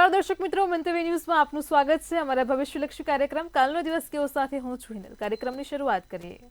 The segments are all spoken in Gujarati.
નમસ્કાર દર્શક મિત્રો, મંતવ્ય ન્યૂઝમાં આપનું સ્વાગત છે. અમારા ભવિષ્યલક્ષી કાર્યક્રમ કાલનો દિવસ કેવો સાથે હું છું હિનલ. કાર્યક્રમની શરૂઆત કરીએ.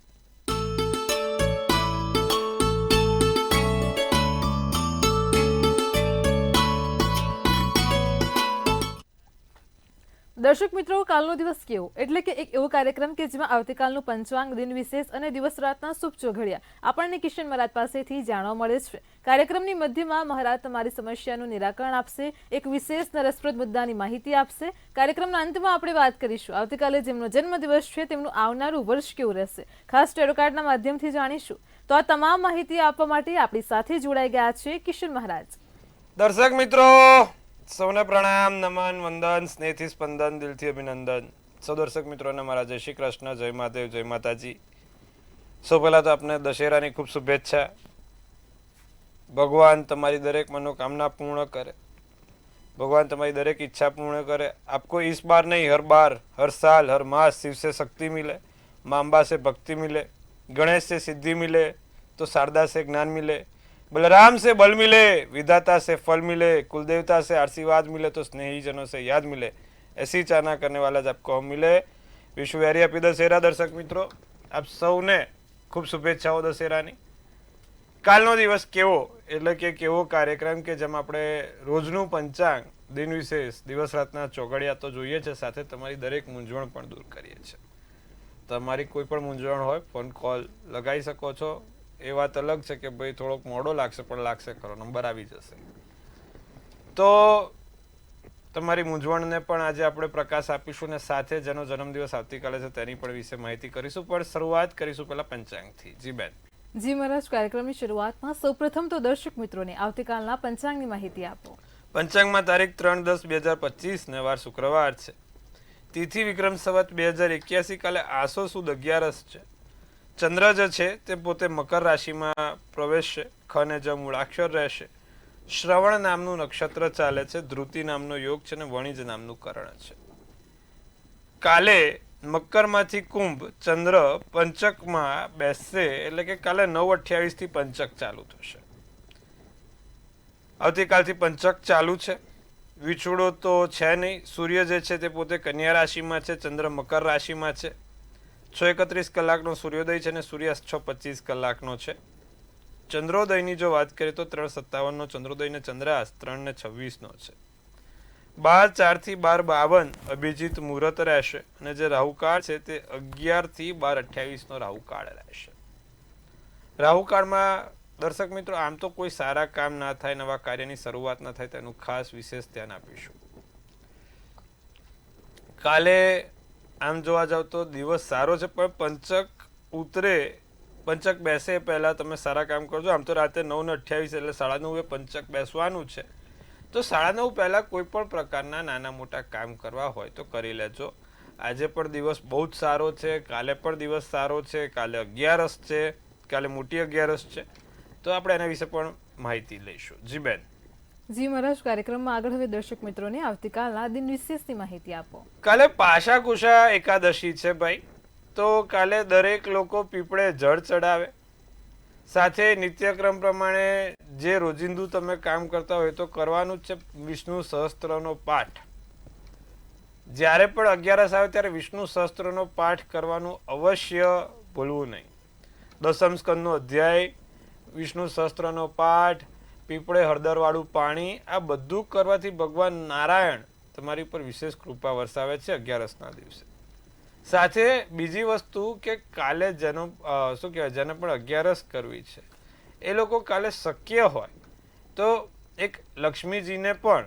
દર્શક મિત્રો, કાલનો દિવસ કેવો એટલે કે એક એવો કાર્યક્રમ કે જેમાં આવતીકાલનું પંચાંગ, દિન વિશેષ અને દિવસ રાતના શુભ ચોઘડિયા આપણને કિશન મહારાજ પાસેથી જાણવા મળે છે. કાર્યક્રમની મધ્યમાં મહારાજ તમારી સમસ્યાનું નિરાકરણ આપશે, એક વિશેષ અને રસપ્રદ મુદ્દાની માહિતી આપશે. કાર્યક્રમના અંતમાં આપણે વાત કરીશું આવતીકાલે જેમનો જન્મદિવસ છે તેમનું આવનારું વર્ષ કેવું રહેશે, ખાસ ટેરો કાર્ડના માધ્યમથી જાણીશું. તો આ તમામ માહિતી આપવા માટે આપણી સાથે જોડાઈ ગયા છે કિશન મહારાજ. દર્શક મિત્રો સૌને પ્રણામ, નમન, વંદન, સ્નેહથી સ્પંદન, દિલથી અભિનંદન. સૌ દર્શક મિત્રોને મારા જય શ્રી કૃષ્ણ, જય મહાદેવ, જય માતાજી. સૌ પહેલા તો આપને દશેરાની ખૂબ શુભેચ્છા. ભગવાન તમારી દરેક મનોકામના પૂર્ણ કરે, ભગવાન તમારી દરેક ઈચ્છા પૂર્ણ કરે. આપકો इस बार नहीं हर बार, हर साल, हर मास शिव से शक्ति मिले, माँ अम्बा से भक्ति मिले, गणेश से सिद्धि मिले तो शारदा से ज्ञान मिले, बलराम से बल मिले, विधाता से फल मिले, कुलदेवता से आशीर्वाद मिले तो स्नेहीजनों से याद मिले. ऐसी चाहना करने वाला जब को मिले. विश्व वेरी हैप्पी दशहरा. दर्शक મિત્રો, આપ સૌને ખૂબ શુભેચ્છાઓ દશેરાની. કાલનો દિવસ કેવો એટલે કે કેવો કાર્યક્રમ કે જેમાં આપણે રોજનું પંચાંગ, દિન વિશેષ, દિવસ રાતના ચોઘડિયા તો જોઈએ છે, સાથે તમારી દરેક મૂંઝવણ પણ દૂર કરીએ છીએ. તમારી કોઈ પણ મૂંઝવણ હોય ફોન કોલ લગાવી શકો છો. એ વાત અલગ છે કે ભાઈ થોડોક મોડો લાગશે પણ લાગશે ખરો, નંબર આવી જશે. તો તમારી મૂંઝવણને પણ આજે આપણે પ્રકાશ આપીશું અને સાથે જેનો જન્મદિવસ આવતીકાલે છે તેની પણ વિશે માહિતી કરીશું. પણ શરૂઆત કરીશું પહેલા પંચાંગથી. જી બેન. જી મહારાજ, કાર્યક્રમની શરૂઆતમાં સૌપ્રથમ તો દર્શક મિત્રોને આવતીકાલના પંચાંગની માહિતી આપો. પંચાંગમાં તારીખ 3/10/2025 ને વાર શુક્રવાર છે. તિથિ વિક્રમ સંવત 2081. કાલે આસો સુદ 11 છે. ચંદ્ર જે છે તે પોતે મકર રાશિમાં પ્રવેશશે. ખ ને જ મૂળાક્ષર રહેશે. શ્રવણ નામનું નક્ષત્ર ચાલે છે. ધ્રુતિ નામનો યોગ છે અને વણિજ નામનું કરણ છે. કાલે મકરમાંથી કુંભ ચંદ્ર પંચકમાં બેસશે, એટલે કે કાલે 9/28 થી પંચક ચાલુ થશે. આવતીકાલથી પંચક ચાલુ છે. વિછોડો તો છે નહીં. સૂર્ય જે છે તે પોતે કન્યા રાશિમાં છે, ચંદ્ર મકર રાશિમાં છે. 6:31 કલાકનો સૂર્યોદય છે અને સૂર્યાસ્ત 6:25 કલાકનો છે. ચંદ્રોદયની જો વાત કરીએ તો 3:57 નો ચંદ્રોદય ને ચંદ્રાસ્ત 3:26 નો છે. 12:04 થી 12:52 અભિજીત મુહૂર્ત રહેશે અને જે રાહુકાળ છે તે 11 થી 12:28 નો રાહુકાળ રહેશે. રાહુકાળમાં દર્શક મિત્રો આમ તો કોઈ સારા કામ ના થાય, નવા કાર્યની શરૂઆત ના થાય, તેનું ખાસ વિશેષ ધ્યાન આપીશું. કાલે આમ જોવા જાવ તો દિવસ સારો છે, પણ પંચક ઉતરે, પંચક બેસે પહેલા તમે સારા કામ કરજો. આમ તો રાતે 9:28 એટલે 9:30 પંચક બેસવાનું છે. તો 9:30 પહેલા કોઈ પણ પ્રકારના નાના મોટા કામ કરવા હોય તો કરી લેજો. આજે પણ દિવસ બહુ જ સારો છે, કાલે પણ દિવસ સારો છે, કાલે 11 છે, કાલે મોટી 11 છે. તો આપણે એના વિશે પણ માહિતી લઈશું. જી બેન. જી મહારાજ, કાર્યક્રમમાં આગળ હવે દર્શક મિત્રોને આવતીકાલના દિન વિશેષની માહિતી આપો. કાલે પાશા કુશા એકાદશી છે ભાઈ. તો કાલે દરેક લોકો પીપળે જળ ચડાવે. સાથે નિત્યક્રમ પ્રમાણે જે રોજિંદુ તમે કામ કરતા હોય તો કરવાનું જ છે. વિષ્ણુ સહસ્ત્રનો પાઠ જ્યારે પણ 11 આવે ત્યારે વિષ્ણુ સહસ્ત્રનો પાઠ કરવાનું અવશ્ય ભૂલવું નહીં. દસમ સ્કંદનો અધ્યાય, વિષ્ણુ સહસ્ત્રનો પાઠ, પીપળે હળદરવાળું પાણી, આ બધું કરવાથી ભગવાન નારાયણ તમારી પર વિશેષ કૃપા વરસાવે છે 11ના દિવસે. સાથે બીજી વસ્તુ કે કાલે જેનો શું કહેવાય, જેને પણ 11 કરવી છે એ લોકો કાલે શક્ય હોય તો એક લક્ષ્મીજીને પણ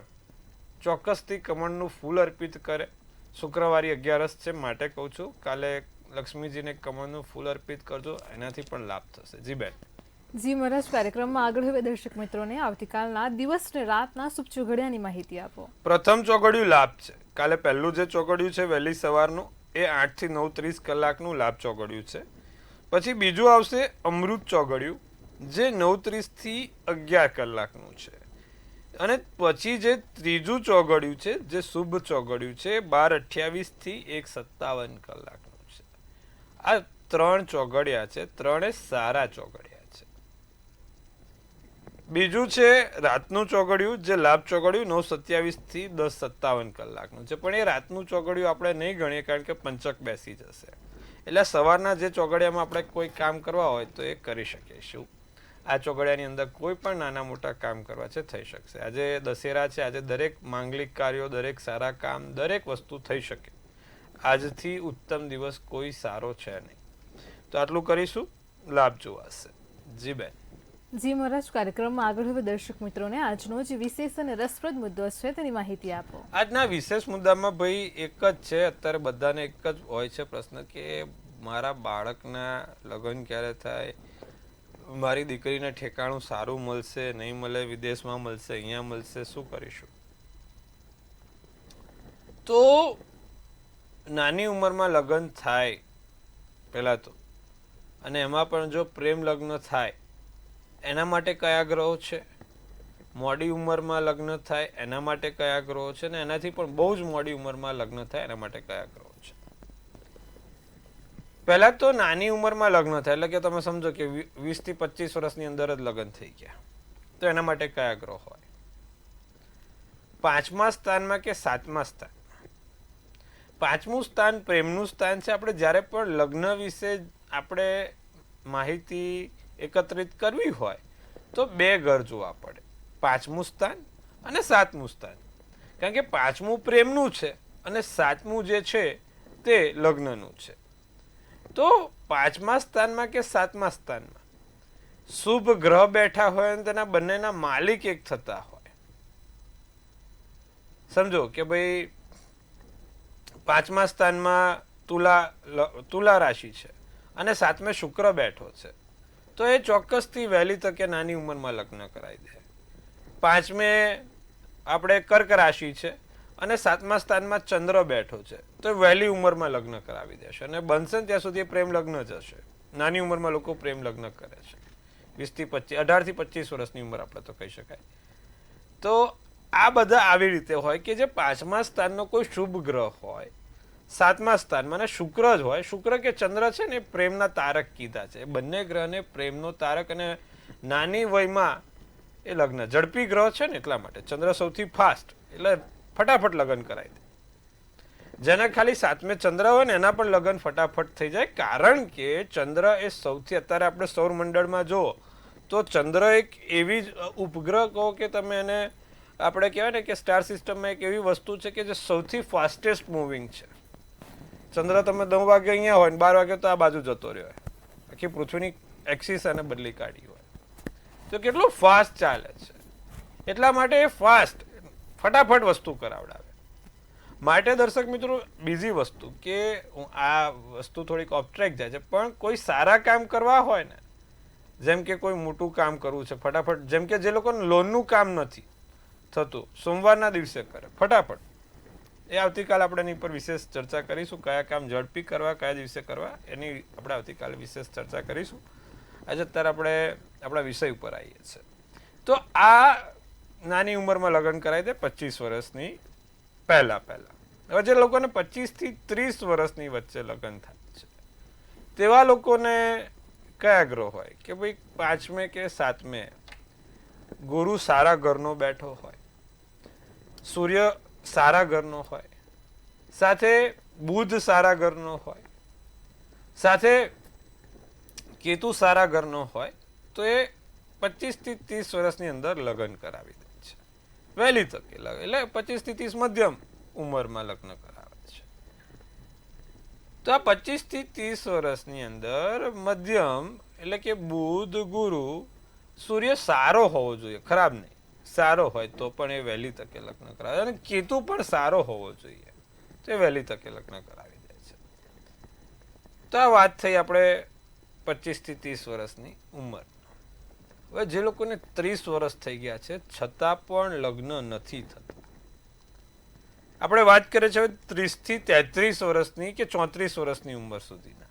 ચોક્કસથી કમળનું ફૂલ અર્પિત કરે. શુક્રવારી 11 છે માટે કહું છું, કાલે લક્ષ્મીજીને કમળનું ફૂલ અર્પિત કરજો, એનાથી પણ લાભ થશે. જી બેન. જી મહારાજ, કાર્યક્રમમાં આગળ હવે દર્શક મિત્રોને આવતીકાલના દિવસ ને રાતના શુભ ચોઘડિયાની માહિતી આપો. પ્રથમ ચોઘડિયું લાભ છે. કાલે પહેલું જે ચોઘડિયું છે વહેલી સવારનું એ 8 થી 9:30 કલાકનું લાભ ચોઘડિયું છે. પછી બીજું આવશે અમૃત ચોઘડિયું જે 9:30 થી 11 કલાકનું છે. અને પછી જે ત્રીજું ચોઘડિયું છે જે શુભ ચોઘડિયું છે 12:28 થી 1:57 કલાકનું છે. આ 3 ચોઘડિયા છે, ત્રણે સારા ચોઘડિયા છે. બીજું છે રાતનું ચોઘડિયું, જે લાભ ચોઘડિયું 9:27 થી 10:57 કલાકનું છે, પણ એ રાતનું ચોઘડિયું આપણે નહીં ગણીએ કારણ કે પંચક બેસી જશે. એટલે સવારના જે ચોઘડિયામાં આપણે કોઈ કામ કરવા હોય તો એ કરી શકીશું. આ ચોઘડિયાની અંદર કોઈ પણ નાના મોટા કામ કરવા છે થઈ શકશે. આજે દશેરા છે, આજે દરેક માંગલિક કાર્યો, દરેક સારા કામ, દરેક વસ્તુ થઈ શકે. આજથી ઉત્તમ દિવસ કોઈ સારો છે નહીં. તો આટલું કરીશું, લાભ જોવાશે. જી બેન. જી મહારાજ, કાર્યક્રમમાં આગળ હવે દર્શક મિત્રોને આજનો જે વિશેષ અને રસપ્રદ મુદ્દો છે તેની માહિતી આપો. આજના વિશેષ મુદ્દામાં ભાઈ એક જ છે, અત્યારે બધાને એક જ હોય છે પ્રશ્ન કે મારા બાળકના લગ્ન ક્યારે થાય, મારી દીકરીને ઠેકાણું સારું મળશે, નહીં મળે, વિદેશમાં મળશે, અહીંયા મળશે, શું કરીશું? તો નાની ઉંમરમાં લગ્ન થાય પહેલા તો, અને એમાં પણ જો પ્રેમ લગ્ન થાય એના માટે કયા ગ્રહો છે, મોડી ઉંમરમાં લગ્ન થાય એના માટે કયા ગ્રહો છે, અને એનાથી પણ બહુ જ મોડી ઉંમરમાં લગ્ન થાય એના માટે કયા ગ્રહો છે. પહેલા તો નાની ઉંમરમાં લગ્ન થાય એટલે કે તમે સમજો કે 20 થી 25 વર્ષની અંદર જ લગ્ન થઈ ગયા, તો એના માટે કયા ગ્રહો હોય? 5મા સ્થાનમાં કે 7મા સ્થાન? 5મું સ્થાન પ્રેમનું સ્થાન છે. આપણે જ્યારે પણ લગ્ન વિશે આપણે માહિતી એકત્રિત કરવી હોય તો 2 ઘર જોવા પડે, 5મું સ્થાન અને 7મું સ્થાન. કારણ કે 5મું પ્રેમનું છે અને 7મું જે છે તે લગ્નનું છે. તો 5મા સ્થાનમાં કે 7મા સ્થાનમાં શુભ ગ્રહ બેઠા હોય અને તેના બંનેના માલિક એક થતા હોય. સમજો કે ભાઈ 5મા સ્થાનમાં તુલા રાશિ છે અને 7મે શુક્ર બેઠો છે, તો એ ચોક્કસથી વહેલી તકે નાની ઉંમરમાં લગ્ન કરાવી દે. 5મે આપણે કર્ક રાશિ છે અને 7મા સ્થાનમાં ચંદ્ર બેઠો છે, તો વહેલી ઉંમરમાં લગ્ન કરાવી દેશે અને બનશે ત્યાં સુધી પ્રેમ લગ્ન જ હશે. નાની ઉંમરમાં લોકો પ્રેમ લગ્ન કરે છે, 20 થી 25, 18 થી 25 વર્ષની ઉંમર આપણે તો કહી શકાય. તો આ બધા આવી રીતે હોય કે જે 5મા સ્થાનનો કોઈ શુભ ગ્રહ હોય, 7મા સ્થાનમાં શુક્ર જ હોય. શુક્ર કે ચંદ્ર છે ને પ્રેમના તારક કીધા છે. બંને ગ્રહને પ્રેમનો તારક, અને નાની વયમાં એ લગ્ન ઝડપી ગ્રહ છે ને એટલા માટે. ચંદ્ર સૌથી ફાસ્ટ, એટલે ફટાફટ લગ્ન કરાવી દે. જેના ખાલી 7મે ચંદ્ર હોય ને એના પણ લગ્ન ફટાફટ થઈ જાય, કારણ કે ચંદ્ર એ સૌથી, અત્યારે આપણે સૌર મંડળમાં જો તો ચંદ્ર એક એવી જ ઉપગ્રહ કહો કે તમે એને આપણે કહેવાય ને કે સ્ટાર સિસ્ટમમાં એક એવી વસ્તુ છે કે જે સૌથી ફાસ્ટેસ્ટ મૂવિંગ છે. ચંદ્ર તમે 9 વાગે અહીંયા હોય ને 12 વાગે તો આ બાજુ જતો રહ્યો હોય, આખી પૃથ્વીની એક્સિસ અને બદલી કાઢી હોય, તો કેટલું ફાસ્ટ ચાલે છે. એટલા માટે એ ફાસ્ટ ફટાફટ વસ્તુ કરાવડાવે. માટે દર્શક મિત્રો બીજી વસ્તુ કે આ વસ્તુ થોડીક ઓબ્સ્ટ્રેક્ટ જાય છે, પણ કોઈ સારા કામ કરવા હોય ને, જેમ કે કોઈ મોટું કામ કરવું છે ફટાફટ, જેમ કે જે લોકોને લોનનું કામ નથી થતું સોમવારના દિવસે કરે ફટાફટ, એ આવતીકાલે આપણે એની પર વિશેષ ચર્ચા કરીશું. કયા કામ ઝડપી કરવા, કયા દિવસે કરવા, એની આપણે આવતીકાલે વિશેષ ચર્ચા કરીશું. આજે અત્યારે આપણે આપણા વિષય ઉપર આવીએ છીએ. તો આ નાની ઉંમરમાં લગ્ન કરાવી દે 25 વર્ષની પહેલા. હવે જે લોકોને 25 થી 30 વર્ષની વચ્ચે લગ્ન થાય છે તેવા લોકોને કયા ગ્રહ હોય કે ભાઈ 5મે કે 7મે ગુરુ સારા ઘરનો બેઠો હોય, સૂર્ય સારા ઘરનો હોય, સાથે બુધ સારા ઘરનો હોય, સાથે કેતુ સારા ઘરનો હોય, તો એ 25 થી 30 વર્ષની અંદર લગ્ન કરાવી દે છે વહેલી તકે. એટલે 25 થી 30 મધ્યમ ઉંમરમાં લગ્ન કરાવે છે. તો આ 25 થી 30 વર્ષની અંદર મધ્યમ એટલે કે બુધ, ગુરુ, સૂર્ય સારો હોવો જોઈએ, ખરાબ નહીં, સારો હોય તો પણ એ વહેલી તકે લગ્ન કરાવે, અને કેતુ પણ સારો હોવો જોઈએ તો એ વહેલી તકે લગ્ન કરાવી દે છે. તો આ વાત થઈ આપણે 25 થી 30 વર્ષની ઉંમર. હવે જે લોકોને 30 વર્ષ થઈ ગયા છે છતાં પણ લગ્ન નથી થતા, આપણે વાત કરીએ છીએ 30 થી 33 વર્ષની કે 34 વર્ષની ઉંમર સુધીના,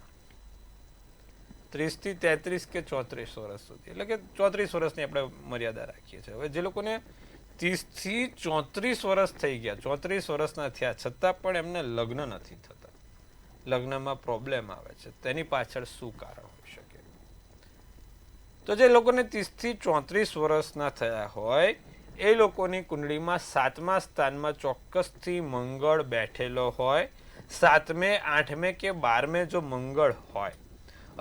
30 થી 33 કે 34 વર્ષ સુધી, એટલે કે 34 વર્ષની આપણે મર્યાદા રાખીએ છીએ. હવે જે લોકોને 30 થી 34 વર્ષ થઈ ગયા, 34 વર્ષના થયા છતાં પણ એમને લગ્ન નથી થતા, લગ્નમાં પ્રોબ્લેમ આવે છે, તેની પાછળ શું કારણ હોઈ શકે? તો જે લોકોને 30 થી 34 વર્ષના થયા હોય એ લોકોની કુંડળીમાં 7મા સ્થાનમાં ચોક્કસથી મંગળ બેઠેલો હોય, 7મે 8મે કે 12મે જો મંગળ હોય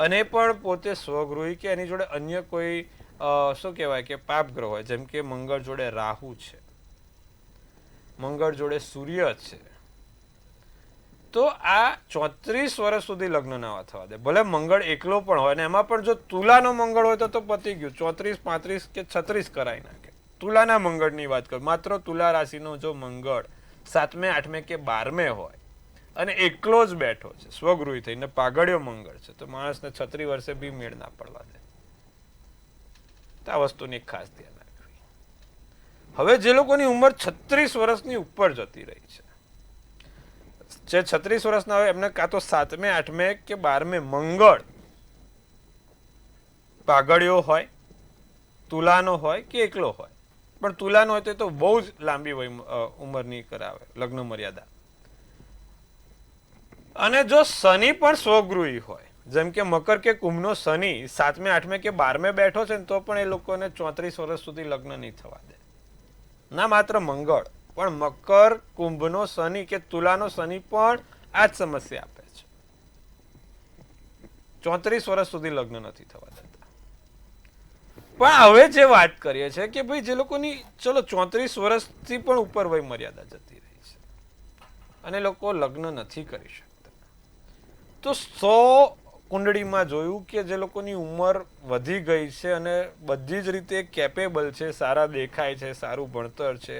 અને પણ પોતે સ્વગૃહી કે એની જોડે અન્ય કોઈ શું કહેવાય કે પાપ ગ્રહ હોય, જેમ કે મંગળ જોડે રાહુ છે, મંગળ જોડે સૂર્ય છે, તો આ 34 વર્ષ સુધી લગ્ન ના થવા દે. ભલે મંગળ એકલો પણ હોય, અને એમાં પણ જો તુલાનો મંગળ હોય તો પતી ગયું, 34, 35 કે 36 કરાવી નાખે. તુલાના મંગળની વાત કરું, માત્ર તુલા રાશિનો જો મંગળ 7મે 8મે કે 12મે હોય અને એકલો જ બેઠો છે સ્વગૃહી થઈને, પાગળ્યો મંગળ છે, તો માણસને 36 વર્ષે બી મેળ ના પડવા દે. તો આ વસ્તુની ખાસ ધ્યાન રાખવી. હવે જે લોકોની ઉંમર 36 વર્ષની ઉપર જતી રહી છે, જે 36 વર્ષના હોય એમને કાં તો 7મે 8મે કે 12મે મંગળ પાગળ્યો હોય, તુલાનો હોય કે એકલો હોય, પણ તુલાનો હોય તો બહુ જ લાંબી ઉંમરની કરાવે લગ્ન મર્યાદા. અને જો શનિ પણ સ્વગૃહી હોય, જેમ કે મકર કે કુંભનો શનિ 7મે 8મે કે 12મે બેઠો છે ને તો પણ એ લોકોને 34 વર્ષ સુધી લગ્ન નહીં થવા દે. ના માત્ર મંગળ, પણ મકર કુંભનો શનિ કે તુલાનો શનિ પણ આ જ સમસ્યા આપે છે. 34 વર્ષ સુધી લગ્ન નથી થવા દેતા. પણ હવે જે વાત કરીએ છીએ કે ભાઈ જે લોકોની ચલો 34 વર્ષથી પણ ઉપર વય મર્યાદા જતી રહી છે અને લોકો લગ્ન નથી કરી શકતા, તો 100 કુંડળીમાં જોયું કે જે લોકોની ઉંમર વધી ગઈ છે અને બધી જ રીતે કેપેબલ છે, સારા દેખાય છે, સારું ભણતર છે,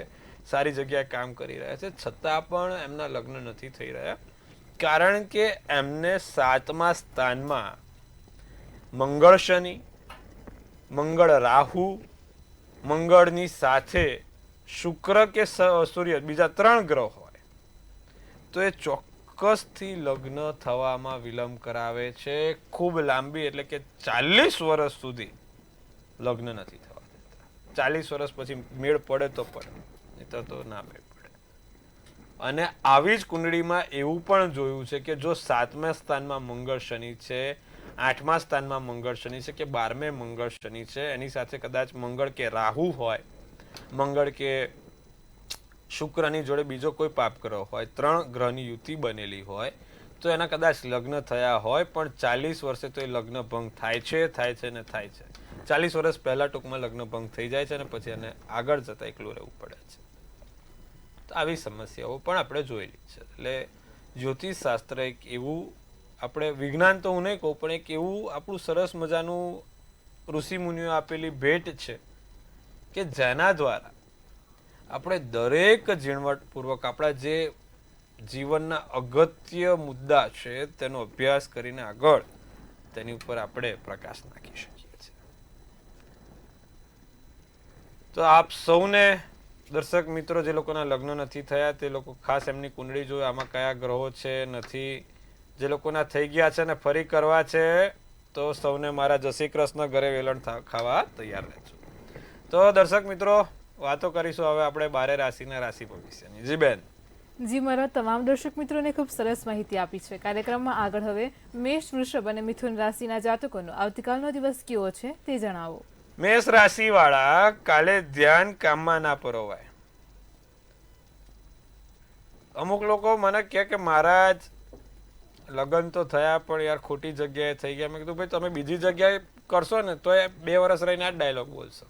સારી જગ્યાએ કામ કરી રહ્યા છે, છતાં પણ એમના લગ્ન નથી થઈ રહ્યા, કારણ કે એમને 7મા સ્થાનમાં મંગળ શનિ, મંગળ રાહુ, મંગળની સાથે શુક્ર કે સૂર્ય, બીજા 3 ગ્રહ હોય તો એ ચોક્કસથી લગ્ન થવામાં વિલંબ કરાવે છે. ખૂબ લાંબી એટલે કે 40 વર્ષ સુધી લગ્ન નથી થવા દેતા. 40 વર્ષ પછી મેળ પડે તો પડે, નહીં તો ના મેળ પડે. અને આવી જ કુંડળીમાં એવું પણ જોયું છે કે જો 7મા સ્થાનમાં મંગળ શનિ છે, 8મા સ્થાનમાં મંગળ શનિ છે કે 12મે મંગળ શનિ છે, એની સાથે કદાચ મંગળ કે રાહુ હોય, મંગળ કે શુક્રની જોડે બીજો કોઈ પાપ ગ્રહ હોય, 3 ગ્રહની યુતિ બનેલી હોય, તો એના કદાચ લગ્ન થયા હોય પણ 40 વર્ષે તો એ લગ્ન ભંગ થાય છે ને થાય છે. 40 વર્ષ પહેલા ટૂંકમાં લગ્ન ભંગ થઈ જાય છે અને પછી એને આગળ જતા એકલું રહેવું પડે છે. તો આવી સમસ્યાઓ પણ આપણે જોયેલી છે. એટલે જ્યોતિષ શાસ્ત્ર એક એવું, આપણે વિજ્ઞાન તો હું નહીં કહું, પણ એક એવું આપણું સરસ મજાનું ઋષિ મુનિઓ આપેલી ભેટ છે કે જેના દ્વારા આપણે દરેક ઝીણવટપૂર્વક આપણા જે જીવનના અગત્ય મુદ્દા છે તેનો અભ્યાસ કરીને આગળ તેની ઉપર આપણે પ્રકાશ નાખી શકીએ છીએ. તો આપ સૌને દર્શક મિત્રો જે લોકોના લગ્ન નથી થયા તે લોકો ખાસ એમની કુંડળી જોઈ, આમાં કયા ગ્રહો છે, નથી, જે લોકોના થઈ ગયા છે ને ફરી કરવા છે તો સૌને મારા જય શ્રી કૃષ્ણ, ઘરે વેલણ ખાવા તૈયાર રહેજો. તો દર્શક મિત્રો વાતો કરીશું હવે આપણે 12 રાશિના રાશિ ભવિષ્યની. જી બેન. જી મારા તમામ દર્શક મિત્રોને ખૂબ સરસ માહિતી આપી છે. કાર્યક્રમમાં આગળ હવે મેષ, વૃષભ અને મિથુન રાશિના જાતકોનો આવતીકાલનો દિવસ કેવો છે તે જણાવો. મેષ રાશિ વાળા, કાલે ધ્યાન કામમાં ના પરોવાય. અમુક લોકો મને કહે કે મહારાજ લગ્ન તો થયા પણ યાર ખોટી જગ્યાએ થઈ ગયા. મેં કીધું ભાઈ તમે બીજી જગ્યાએ કરશો ને તો એ 2 વર્ષ રહીને આ ડાયલોગ બોલશો.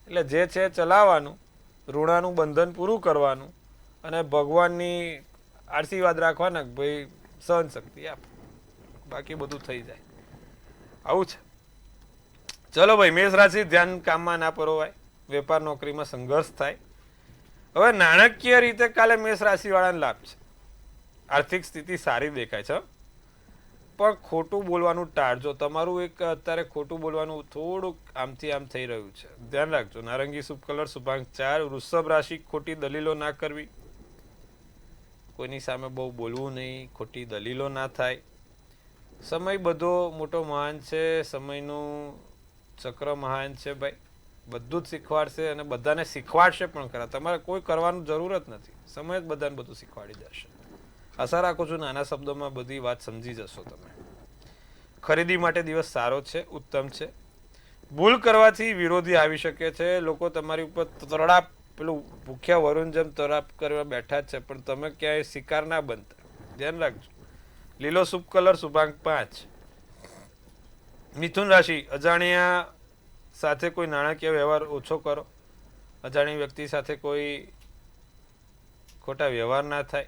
એટલે જે છે ચલાવવાનું, ઋણાનું બંધન પૂરું કરવાનું અને ભગવાનની આશીર્વાદ રાખવાના કે ભાઈ સહન શક્તિ આપ, બાકી બધું થઈ જાય. આવું છે. ચલો ભાઈ, મેષ રાશિ, ધ્યાન કામમાં ના પરોવાય, વેપાર નોકરીમાં સંઘર્ષ થાય. હવે નાણાકીય રીતે કાલે મેષ રાશિ વાળાને લાભ છે, આર્થિક સ્થિતિ સારી દેખાય છે, પણ ખોટું બોલવાનું ટાળજો. તમારું એક અત્યારે ખોટું બોલવાનું થોડુંક આમથી આમ થઈ રહ્યું છે, ધ્યાન રાખજો. નારંગી શુભ કલર, શુભાંક 4. વૃષભ રાશિ, ખોટી દલીલો ના કરવી, કોઈની સામે બહુ બોલવું નહીં, ખોટી દલીલો ના થાય. સમય બધો મોટો મહાન છે, સમયનું ચક્ર મહાન છે ભાઈ, બધું જ શીખવાડશે અને બધાને શીખવાડશે પણ ખરા. તમારે કોઈ કરવાનું જરૂર જ નથી, સમય જ બધાને બધું શીખવાડી દેશે. આશા રાખું છું નાના શબ્દોમાં બધી વાત સમજી જશો તમે. ખરીદી માટે દિવસ સારો છે, ઉત્તમ છે. ભૂલ કરવાથી વિરોધી આવી શકે છે. લોકો તમારી ઉપર તડાપ પેલું ભૂખ્યા વરુણ જેમ તડાપ કરવા બેઠા જ છે, પણ તમે ક્યાંય શિકાર ના બનતા. ધ્યાન રાખજો. લીલો શુભ કલર શુભાંક 5. મિથુન રાશિ, અજાણ્યા સાથે કોઈ નાણાકીય વ્યવહાર ઓછો કરો. અજાણી વ્યક્તિ સાથે કોઈ ખોટા વ્યવહાર ના થાય.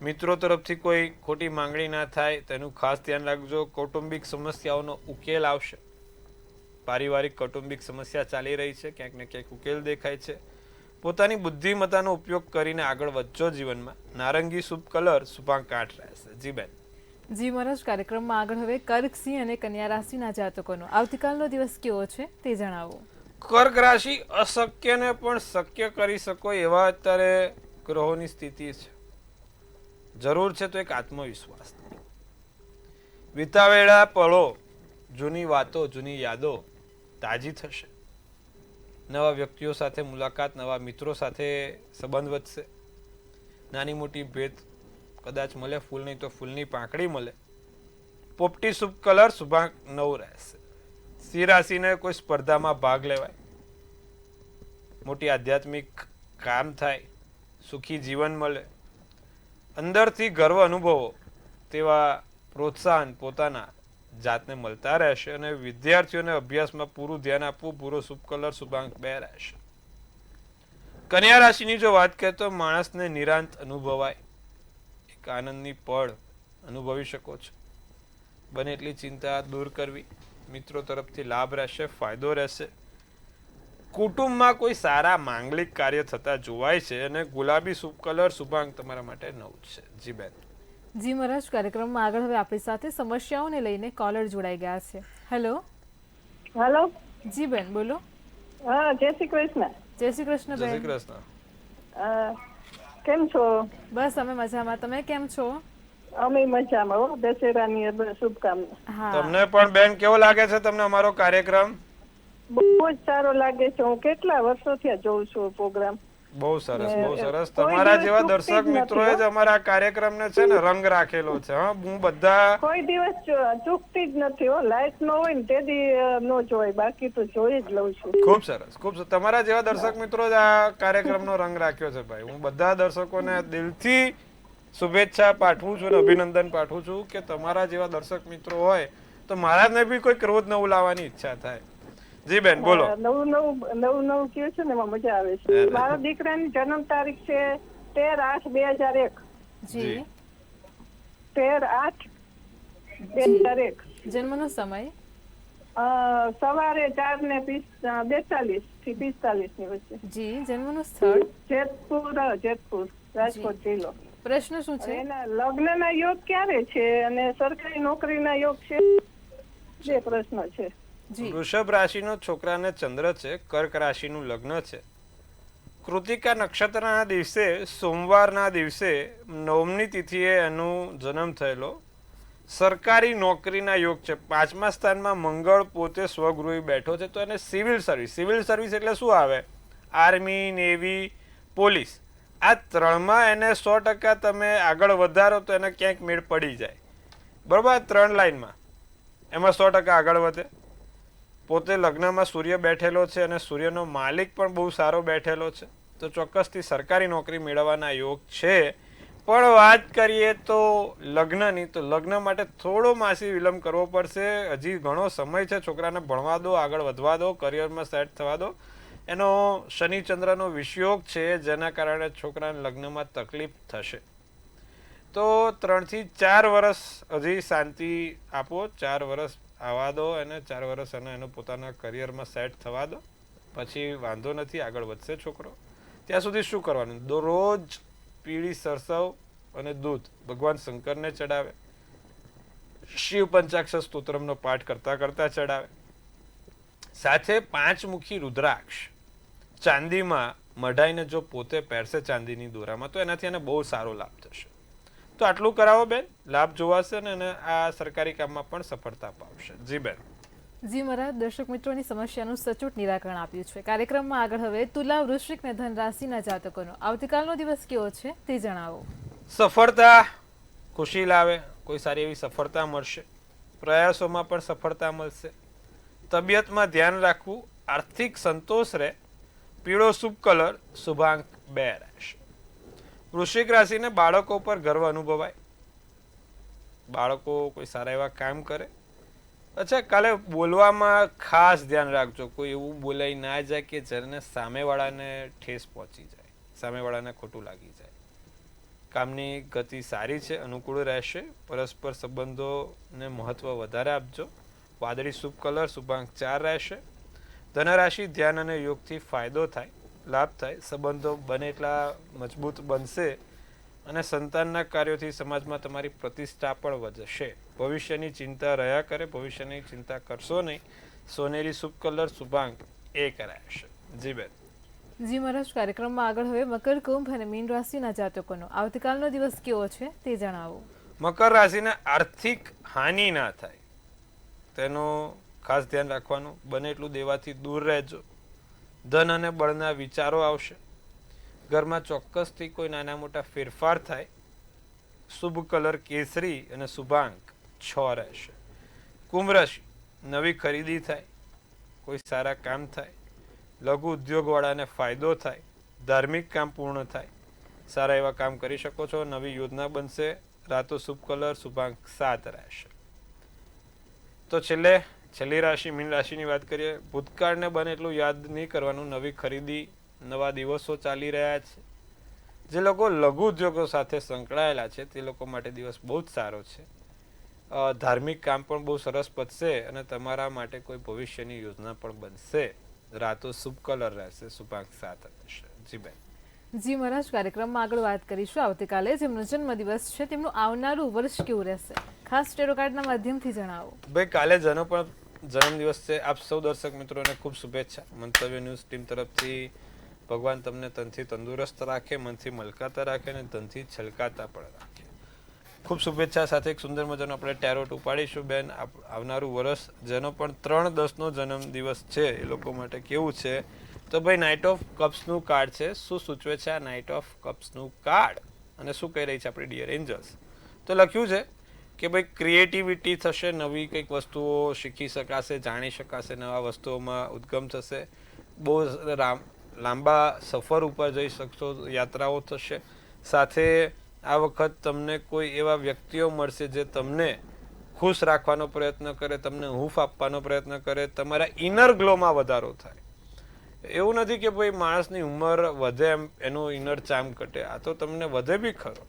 મિત્રો તરફથી કોઈ ખોટી માંગણી ના થાય તેનું ખાસ ધ્યાન રાખજો. કૌટુંબિક સમસ્યાઓનો ઉકેલ આવશે. પારિવારિક કૌટુંબિક સમસ્યા ચાલી રહી છે, ક્યાંક ને ક્યાંક ઉકેલ દેખાય છે. પોતાની બુદ્ધિમત્તાનો ઉપયોગ કરીને આગળ વધજો જીવનમાં. નારંગી શુભ કલર શુભાંક 8 રહેશે. જી બેન. જી મહારાજ, કાર્યક્રમમાં આગળ હવે કર્ક, સિંહ અને કન્યા રાશિના જાતકોનો આવતીકાલનો દિવસ કેવો છે તે જણાવો. કર્ક રાશિ, અશક્યને પણ શક્ય કરી શકો એવા અત્યારે ગ્રહોની સ્થિતિ છે. જરૂર છે તો એક આત્મવિશ્વાસ. વિતાવેલા પળો, જૂની વાતો, જૂની યાદો તાજી થશે. નવા વ્યક્તિઓ સાથે મુલાકાત, નવા મિત્રો સાથે સંબંધ વધશે. નાની મોટી ભેટ કદાચ મળે, ફૂલ નહીં તો ફૂલની પાંખડી મળે. પોપટી શુભ કલર શુભાંક 9 રહેશે. સિંહ રાશિને કોઈ સ્પર્ધામાં ભાગ લેવાય, મોટી આધ્યાત્મિક કામ થાય, સુખી જીવન મળે, અંદરથી ગર્વ અનુભવો તેવા પ્રોત્સાહન પોતાના જાતને મળતા રહેશે. અને વિદ્યાર્થીઓને અભ્યાસમાં પૂરું ધ્યાન આપવું. પૂરો શુભ કલર શુભાંક 2 રહેશે. કન્યા રાશિની જો વાત કરીએ તો માણસને નિરાંત અનુભવાય, એક આનંદની પળ અનુભવી શકો છો. બને એટલી ચિંતા દૂર કરવી. મિત્રો તરફથી લાભ રહેશે, ફાયદો રહેશે. કુટુંબમાં કોઈ સારા માંગલિક કાર્ય થતા જોવાય છે. અને ગુલાબી શુભ કલર શુભાંક તમારા માટે 9 છે. જી બેન. જી મહારાજ, કાર્યક્રમમાં આગળ હવે આપણી સાથે સમસ્યાઓને લઈને કોલર જોડાઈ ગયા છે. હેલો. હેલો. જી બેન, બોલો. હા, જય શ્રી કૃષ્ણ. જય શ્રી કૃષ્ણ જય શ્રી બેન. કૃષ્ણ. કેમ છો? બસ અમે મજામાં, તમે કેમ છો? અમે મજામાં હો. દશેરાની શુભકામના. હા, તમને પણ બેન કેવો લાગે છે તમને અમારો કાર્યક્રમ? બહુ જ સારો લાગે છે. હું કેટલા વર્ષોથી આ જોઉં છું પ્રોગ્રામ. બહુ સરસ, બહુ સરસ. કોઈ તમારા દિવસ જેવા ચૂકતી જ દર્શક નથી, મિત્રોએ જ અમારા કાર્યક્રમને છે ને રંગ રાખેલો છે. હા, હું બધા કોઈ દિવસ ચૂકતી જ નથી હો. લાઈટ ન હોય ને તેથી નો જોય, બાકી તો જોઈ જ લઉં છું. ખૂબ સરસ, ખૂબ સરસ. તમારા જેવા દર્શક મિત્રો જ આ કાર્યક્રમનો રંગ રાખ્યો છે ભાઈ. હું બધા દર્શકોને દિલથી શુભેચ્છા પાઠવું છું અને અભિનંદન પાઠવું છું કે તમારા જેવા દર્શક મિત્રો હોય તો મહારાજને બી કોઈ રોજ નવું લાવવાની ઈચ્છા થાય. જી બેન, બોલો. નવું કયું છે ને એમાં મજા આવે છે. મારા દીકરાની જન્મ તારીખ છે 13/8/2001. જી. 13/8/2001. જન્મનો સમય? સવારે 4:42 થી 45 ની વચ્ચે. જી. જન્મનું સ્થળ? જેતપુર, રાજકોટ જિલ્લો. પ્રશ્ન શું છે? એના લગ્નના યોગ ક્યારે છે અને સરકારી નોકરીના યોગ છે? બે પ્રશ્ન છે. જી. વૃષભ રાશિનો છોકરાને ચંદ્ર છે. કર્ક રાશિનું લગ્ન છે. કૃતિકા નક્ષત્રના દિવસે સોમવારના દિવસે 9મી તિથિએ એનું જન્મ થયેલો. સરકારી નોકરીના યોગ છે. 5મા સ્થાનમાં મંગળ પોતે સ્વગૃહી બેઠો છે. તો એને સિવિલ સર્વિસ એટલે શું આવે? Army, navy, police. આ ત્રણમાં એને 100% તમે આગળ વધારો તો એને ક્યાંક મેળ પડી જાય. બરોબર? 3 લાઈનમાં એમાં 100% આગળ વધે. પોતે લગ્નમાં સૂર્ય બેઠેલો છે અને સૂર્યનો માલિક પણ બહુ સારો બેઠેલો છે. તો ચોક્કસથી સરકારી નોકરી મેળવવાના યોગ છે. પણ વાત કરીએ તો લગ્નની, તો લગ્ન માટે થોડો માસી વિલંબ કરવો પડશે. હજી ઘણો સમય છે. છોકરાને ભણવા દો, આગળ વધવા દો, કરિયરમાં સેટ થવા દો. એનો શનિચંદ્રનો વિષયોગ છે જેના કારણે છોકરાને લગ્નમાં તકલીફ થશે. તો 3 થી 4 વર્ષ હજી શાંતિ આપો. 4 વર્ષ આવવા દો અને 4 વર્ષ એનો પોતાના કરિયરમાં સેટ થવા દો. પછી વાંધો નથી, આગળ વધશે છોકરો. ત્યાં સુધી શું કરવાનું? દરરોજ પીળી સરસવ અને દૂધ ભગવાન શંકરને ચડાવે. શિવ પંચાક્ષર સ્તોત્રમનો પાઠ કરતા કરતા ચડાવે. સાથે 5 મુખી રુદ્રાક્ષ ચાંદીમાં મઢાઈને જો પોતે પહેરશે ચાંદીની દોરામાં, તો એનાથી એને બહુ સારો લાભ થશે. તો આટલું કરાવો બેન, લાભ જોવાશે ને આ સરકારી કામમાં પણ સફળતા પામશે. જી બેન. જી મહારાજ, દર્શક મિત્રોની સમસ્યાનું સચોટ નિરાકરણ આપ્યું છે. કાર્યક્રમમાં આગળ હવે તુલા, વૃશ્ચિક ને ધન રાશિના જાતકોનો આવતીકાલનો દિવસ કેવો છે તે જણાવો. સફળતા ખુશી લાવે. કોઈ સારી એવી સફળતા મળશે. પ્રયાસોમાં પણ સફળતા મળશે. તબિયતમાં ધ્યાન રાખવું, આર્થિક સંતોષ રહે, પીળો શુભ કલર, શુભાંક 2 રહેશે. વૃશ્ચિક રાશિને બાળકો પર ગર્વ અનુભવાય, બાળકો કોઈ સારા એવા કામ કરે. અચ્છા, કાલે બોલવામાં ખાસ ધ્યાન રાખજો, કોઈ એવું બોલાઈ ના જાય કે જેને સામેવાળાને ઠેસ પહોંચી જાય, સામેવાળાને ખોટું લાગી જાય. કામની ગતિ સારી છે, અનુકૂળ રહેશે. પરસ્પર સંબંધોને મહત્વ વધારે આપજો. વાદળી શુભ કલર, શુભાંક 4 રહેશે. ધનરાશિ ધ્યાન અને યોગથી ફાયદો થાય, લાભ થાય. સંબંધો બને એટલા મજબૂત બનશે અને સંતાનના કાર્યોથી સમાજમાં તમારી પ્રતિષ્ઠા પણ વધશે. ભવિષ્યની ચિંતા રહ્યા કરે, ભવિષ્યની ચિંતા કરશો નહીં. સોનેરી શુભ કલર, શુભાંક 1 રહેશે. જી બેન. જી મહારાજ, કાર્યક્રમમાં આગળ હવે મકર, કુંભ અને મીન રાશિના જાતકોનો આવતીકાલનો દિવસ કેવો છે તે જણાવો. મકર રાશિને આર્થિક હાનિ ના થાય તેનો ખાસ ધ્યાન રાખવાનું. બને એટલું દેવાથી દૂર રહેજો. ધન અને બળના વિચારો આવશે. ઘરમાં ચોક્કસથી કોઈ નાના મોટા ફેરફાર થાય. શુભ કલર કેસરી અને શુભાંક 6 રહેશે. કુંભ રાશિ, નવી ખરીદી થાય, કોઈ સારા કામ થાય, લઘુ ઉદ્યોગવાળાને ફાયદો થાય, ધાર્મિક કામ પૂર્ણ થાય, સારા એવા કામ કરી શકો છો. નવી યોજના બનશે. રાતો શુભ કલર, શુભાંક 7 રહેશે. તો છેલ્લી રાશિ મીન રાશિની વાત કરીએ. ભૂતકાળને બને એટલું યાદ નહીં કરવાનું. નવી ખરીદી, નવા દિવસો ચાલી રહ્યા છે. જે લોકો લઘુ ઉદ્યોગો સાથે સંકળાયેલા છે તે લોકો માટે દિવસ બહુ જ સારો છે. ધાર્મિક કામ પણ બહુ સરસ પતશે અને તમારા માટે કોઈ ભવિષ્યની યોજના પણ બનશે. રાતો શુભ કલર રહેશે, શુભાંક 7 રહેશે. જી બેન. જી મહારાજ, કાર્યક્રમમાં આગળ વાત કરીશું આવતીકાલે જેમનો જન્મદિવસ છે તેમનું આવનારું વર્ષ કેવું રહેશે, ખાસ ટેરો કાર્ડના માધ્યમથી જણાવો. ભાઈ, કાલે જેનો પણ જન્મદિવસ છે આપ સૌ દર્શક મિત્રોને ખૂબ શુભેચ્છા. મંતવ્ય ન્યૂઝ ટીમ તરફથી ભગવાન તમને તનથી તંદુરસ્ત રાખે, મનથી મલકાતા રાખે અને ધનથી છલકાતા પણ રાખે. ખૂબ શુભેચ્છા સાથે એક સુંદર મજાનો આપણે ટેરોટ ઉપાડીશું બેન. આવનારું વર્ષ જેનો પણ 3/10નો જન્મદિવસ છે એ લોકો માટે કેવું છે? તો ભાઈ, નાઇટ ઓફ કપ્સનું કાર્ડ છે. શું સૂચવે છે આ નાઇટ ઓફ કપ્સનું કાર્ડ અને શું કહી રહી છે આપણી ડિયર એન્જલ્સ? તો લખ્યું છે કે ભાઈ, ક્રિએટિવિટી થશે, નવી કંઈક વસ્તુઓ શીખી શકાશે, જાણી શકાશે, નવા વસ્તુઓમાં ઉદ્ગમ થશે. બહુ લાંબા સફર ઉપર જઈ શકશો, યાત્રાઓ થશે. સાથે આ વખત તમને કોઈ એવા વ્યક્તિઓ મળશે જે તમને ખુશ રાખવાનો પ્રયત્ન કરે, તમને હૂંફ આપવાનો પ્રયત્ન કરે, તમારા ઇનર ગ્લોમાં વધારો થાય. એવું નથી કે ભાઈ માણસની ઉંમર વધે એમ એનું ઇનર ચાર્મ ઘટે, આ તો તમને વધે બી ખરો.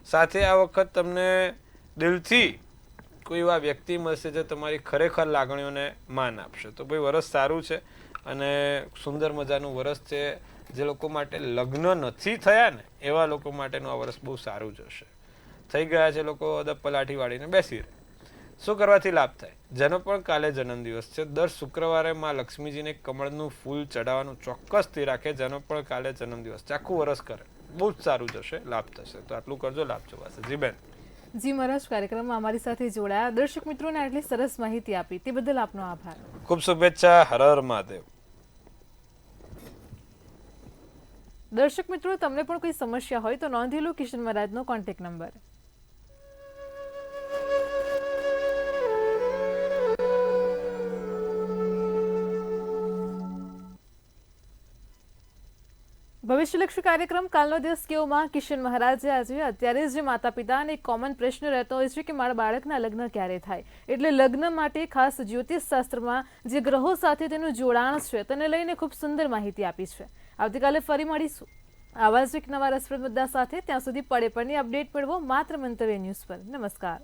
સાથે આ વખત તમને દિલથી કોઈ એવા વ્યક્તિ મળશે જે તમારી ખરેખર લાગણીઓને માન આપશે. તો ભાઈ, વરસ સારું છે અને સુંદર મજાનું વરસ છે. જે લોકો માટે લગ્ન નથી થયા ને એવા લોકો માટેનું આ વર્ષ બહુ સારું જશે. થઈ ગયા છે લોકો અદબ પલાઠી વાળીને બેસી રહે. શું કરવાથી લાભ થાય? જેનો પણ કાલે જન્મદિવસ છે, દર શુક્રવારે માં લક્ષ્મીજીને કમળનું ફૂલ ચડાવવાનું ચોક્કસથી રાખે. જેનો પણ કાલે જન્મદિવસ છે, આખું વરસ કરે, બહુ જ સારું જશે, લાભ થશે. તો આટલું કરજો, લાભ જોવાશે. જી બેન. જી મહારાજ, કાર્યક્રમમાં અમારી સાથે જોડાયા, દર્શક મિત્રોને આટલી સરસ માહિતી આપી તે બદલ આપનો આભાર. ખૂબ શુભેચ્છા. હર હર મહાદેવ. દર્શક મિત્રો, તમને પણ કોઈ સમસ્યા હોય તો નોંધી લો કિશન મહારાજનો કોન્ટેક્ટ નંબર. ભવિષ્યલક્ષી કાર્યક્રમ કાલનો દિવસ કેવોમાં કિશન મહારાજે આજે અત્યારે જે માતા પિતાને એક કોમન પ્રશ્ન રહેતો હોય છે કે મારા બાળકના લગ્ન ક્યારે થાય, એટલે લગ્ન માટે ખાસ જ્યોતિષ શાસ્ત્રમાં જે ગ્રહો સાથે તેનું જોડાણ છે તેને લઈને ખૂબ સુંદર માહિતી આપી છે. આવતીકાલે ફરી મળીશું આવા જ એક નવા રસપ્રદ મુદ્દા સાથે. ત્યાં સુધી પડે પડની અપડેટ મેળવો માત્ર મંતવ્ય ન્યૂઝ પર. નમસ્કાર.